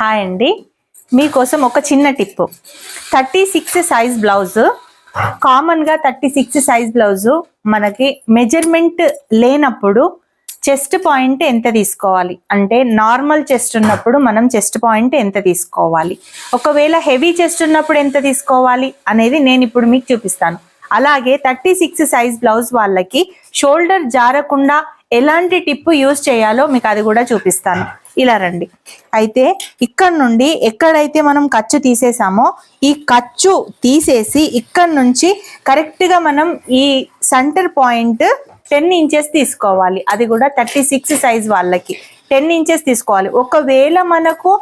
Hi అండి, మీకోసం ఒక చిన్న టిప్. 36 సైజ్ బ్లౌజ్, కామన్గా 36 సైజ్ బ్లౌజు మనకి మెజర్మెంట్ లేనప్పుడు చెస్ట్ పాయింట్ ఎంత తీసుకోవాలి అంటే, నార్మల్ చెస్ట్ ఉన్నప్పుడు మనం చెస్ట్ పాయింట్ ఎంత తీసుకోవాలి, ఒకవేళ హెవీ చెస్ట్ ఉన్నప్పుడు ఎంత తీసుకోవాలి అనేది నేను ఇప్పుడు మీకు చూపిస్తాను. అలాగే 36 సైజ్ బ్లౌజ్ వాళ్ళకి షోల్డర్ జారకుండా ఎలాంటి టిప్ యూజ్ చేయాలో మీకు అది కూడా చూపిస్తాను. ఇలా రండి. అయితే ఇక్కడ నుండి ఎక్కడైతే మనం ఖర్చు తీసేసామో ఈ ఖర్చు తీసేసి ఇక్కడ నుంచి కరెక్ట్గా మనం ఈ సెంటర్ పాయింట్ 10 ఇంచెస్ తీసుకోవాలి. అది కూడా 36 సైజ్ వాళ్ళకి 10 ఇంచెస్ తీసుకోవాలి. ఒకవేళ మనకు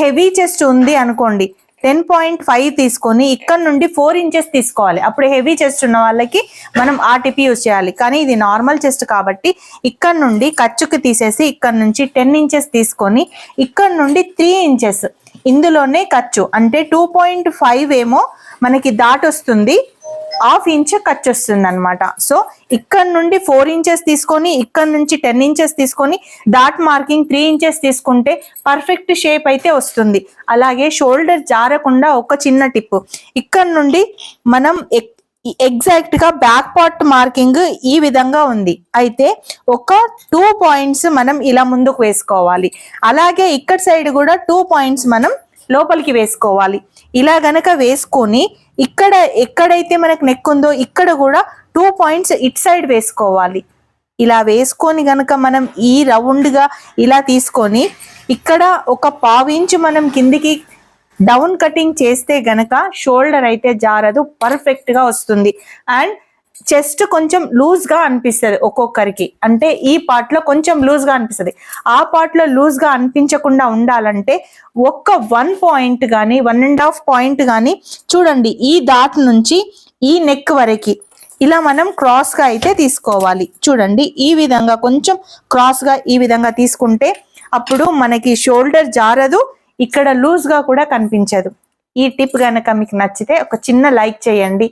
హెవీ చెస్ట్ ఉంది అనుకోండి, 10.5 తీసుకొని ఇక్కడ నుండి 4 ఇంచెస్ తీసుకోవాలి. అప్పుడు హెవీ చెస్ట్ ఉన్న వాళ్ళకి మనం ఆ టిప్ యూజ్ చేయాలి. కానీ ఇది నార్మల్ చెస్ట్ కాబట్టి ఇక్కడ నుండి ఖర్చుకి తీసేసి ఇక్కడ నుంచి 10 ఇంచెస్ తీసుకొని ఇక్కడ నుండి 3 ఇంచెస్ ఇందులోనే ఖర్చు అంటే 2.5 ఏమో మనకి దాటొస్తుంది, 1/2 ఇంచ్ ఖర్చు వస్తుంది అనమాట. సో ఇక్కడ నుండి 4 ఇంచెస్ తీసుకొని ఇక్కడ నుంచి 10 ఇంచెస్ తీసుకొని డాట్ మార్కింగ్ 3 ఇంచెస్ తీసుకుంటే పర్ఫెక్ట్ షేప్ అయితే వస్తుంది. అలాగే షోల్డర్ జారకుండా ఒక చిన్న టిప్, ఇక్కడ నుండి మనం ఎగ్జాక్ట్ గా బ్యాక్ పార్ట్ మార్కింగ్ ఈ విధంగా ఉంది. అయితే ఒక 2 పాయింట్స్ మనం ఇలా ముందుకు వేసుకోవాలి. అలాగే ఇక్కడ సైడ్ కూడా 2 పాయింట్స్ మనం లోపలికి వేసుకోవాలి. ఇలా గనక వేసుకొని ఇక్కడ ఎక్కడైతే మనకు నెక్ ఉందో ఇక్కడ కూడా 2 పాయింట్స్ ఇట్ సైడ్ వేసుకోవాలి. ఇలా వేసుకొని గనక మనం ఈ రౌండ్ గా ఇలా తీసుకొని ఇక్కడ ఒక 1/2 ఇంచ్ మనం కిందికి డౌన్ కటింగ్ చేస్తే గనక షోల్డర్ అయితే జారదు, పర్ఫెక్ట్ గా వస్తుంది. అండ్ చెస్ట్ కొంచెం లూజ్ గా అనిపిస్తుంది ఒక్కొక్కరికి, అంటే ఈ పార్ట్ లో కొంచెం లూజ్ గా అనిపిస్తుంది. ఆ పార్ట్ లో లూజ్ గా అనిపించకుండా ఉండాలంటే ఒక్క 1 పాయింట్ కానీ 1.5 పాయింట్ కానీ చూడండి, ఈ డాట్ నుంచి ఈ నెక్ వరకు ఇలా మనం క్రాస్ గా అయితే తీసుకోవాలి. చూడండి, ఈ విధంగా కొంచెం క్రాస్ గా ఈ విధంగా తీసుకుంటే అప్పుడు మనకి షోల్డర్ జారదు, ఇక్కడ లూజ్ గా కూడా కనిపించదు. ఈ టిప్ గనక మీకు నచ్చితే ఒక చిన్న లైక్ చేయండి.